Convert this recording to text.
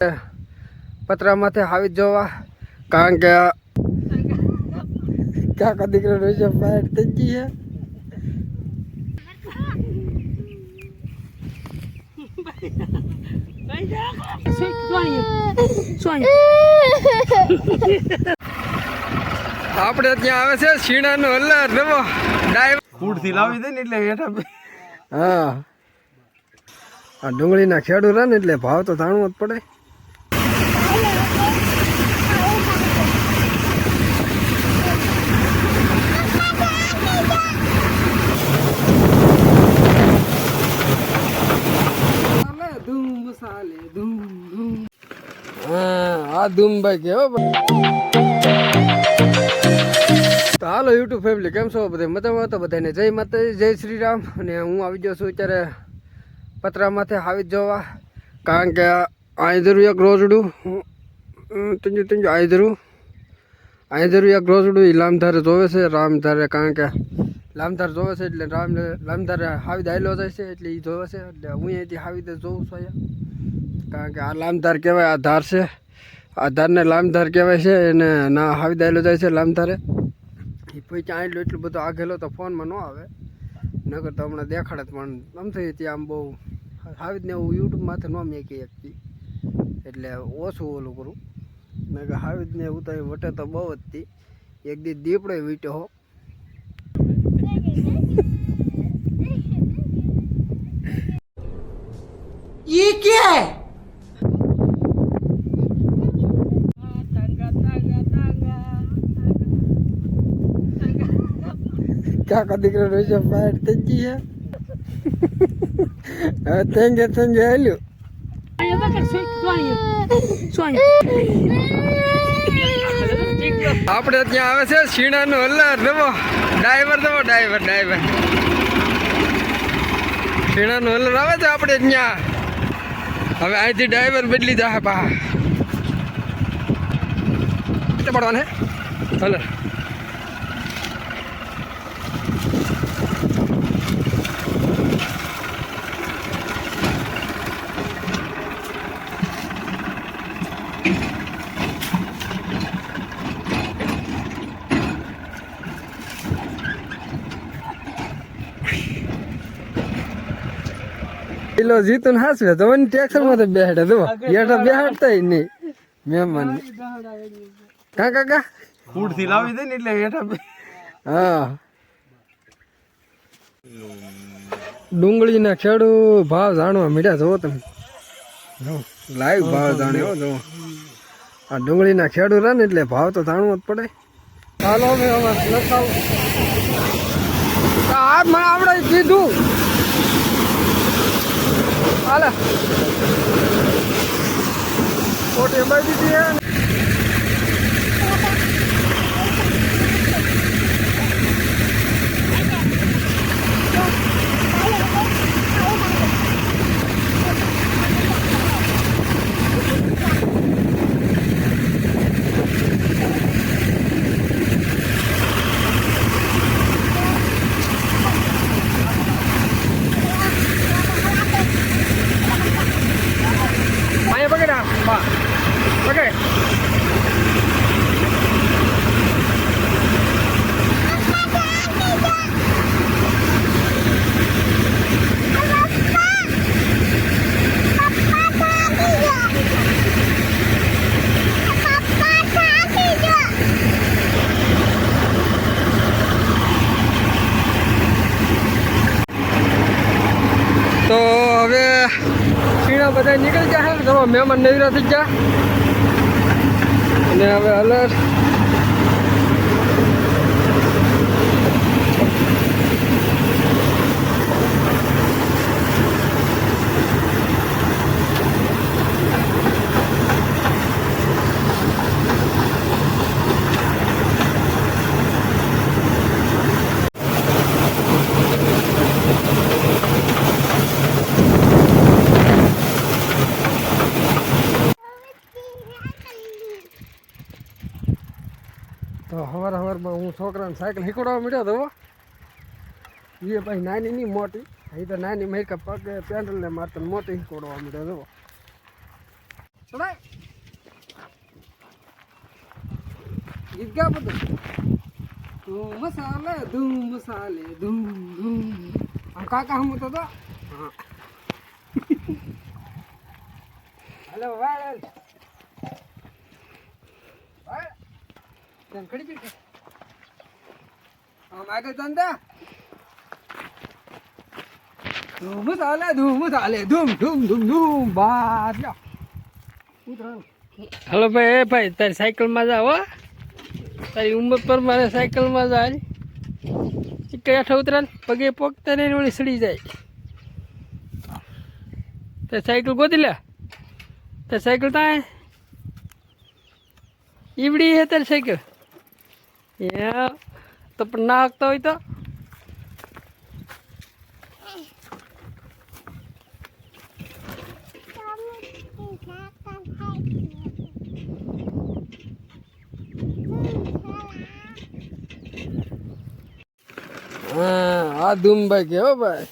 પતરા માથે આવી જવા કારણ કે કાકા દીકરો રોજ બહાર થઈ ગઈ આપણે ત્યાં આવે છે શીણાનો હલ્લા રવો ડાઈવ કુડથી લાવી દે ને એટલે હેઠા હા આ ડુંગળીના ખેડૂ રહે ને એટલે ભાવ તો જાણવો જ પડે. આ ધૂમભાઈ કેવો તો હાલો યુટ્યુબ ફેમિલી કેમ છો બધા મજામાં? તો બધાને જય માતાજી જય શ્રી રામ. અને હું આવી ગયો છું અત્યારે પતરા માથે આવી જવા કારણ કે આંધરું એક રોજડું આંધરું એક રોજડું એ લામધારે જોવે છે રામધારે કારણ કે લામધાર જોવે છે એટલે લામધારે હાવી દાયલો જાય છે એટલે એ જોવે છે એટલે હું અહીંયાથી હાવી દે જોઉં છું અહીંયા કારણ કે આ લામધાર કહેવાય આ ધાર છે આ ધારને લામધાર કહેવાય છે એને ના હાવી દાયલો જાય છે લામધારે એ પછી ત્યાં એટલું બધું આગેલો તો ફોનમાં ન આવે નગર તો હમણાં દેખાડે પણ આમ થઈ ત્યાં આમ બહુ હાવીને હું યુટ્યુબમાંથી ન મેકી શકતી એટલે ઓછું ઓલું કરું નગર હાવીને હું તો વટે તો બહુ જ હતી એક દી દીપડો વીટ્યો હો ये क्या है? કાકા દીકરો રોજ બહાર થઈ ગઈ હવે થેંગે હાલ્યું આપણે ત્યાં આવે છે શીણાનો હલ્લા રવો ડાઈવર શીણાનો હલ્લર આવે છે આપણે ત્યાં હવે અહીંથી ડ્રાઈવર બદલી જાય પા પડવાને હલ્લર કિલો જીતું હાસવે તો ટેક્સર માં બેહાડે તો હેઠા બેહાડતા નહીં મહેમાન કાકા ફૂડ થી લાવી દે ને એટલે હેઠા હા ડુંગળીના ખેડૂ ભાવ જાણવા મળ્યા જોવો તમે લાઈવ ભાવ જાણ્યો જો આ ડુંગળીના ખેડૂ રહે ને એટલે ભાવ તો જાણવો જ પડે. ચાલો મેં હવે લખાવું આ મને આવડે કીધું હાલે ખોટી બાઈ દીધી તો હવે શીણા બધા નીકળી ગયા છે તો મહેમાન નવરા થઈ ગયા અને હવે હલર તો સવારમાં હું છોકરાને સાયકલ શીખવાડવા મળ્યો હતો એ પછી નાની નહીં મોટી એ તો નાની મેં પગ પેન્ડલને મારતા મોટી શીખવાડવા મળ્યો હતો ચડાય ગીત ગા બધું ધૂમ મસાલે ધૂમ આમ કાકા હમ તો હેલો વાળ ખડી પી આમ આગળ ધંધા ધૂમ ચાલે ધૂમ બાર લ્યો હલો ભાઈ એ ભાઈ તારી સાયકલમાં જા હો તારી ઉંમર પર મારે સાયકલમાં જા ચીકડી આઠા ઉતરાલ પગે પોગતા ને વળી સડી જાય તે સાયકલ ગોતી લે તે સાયકલ ત્યાં ઈવડી હે તારી સાયકલ તો પણ ના હાંકતા હોય તો હા આ ધૂમભાઈ કે હો ભાઈ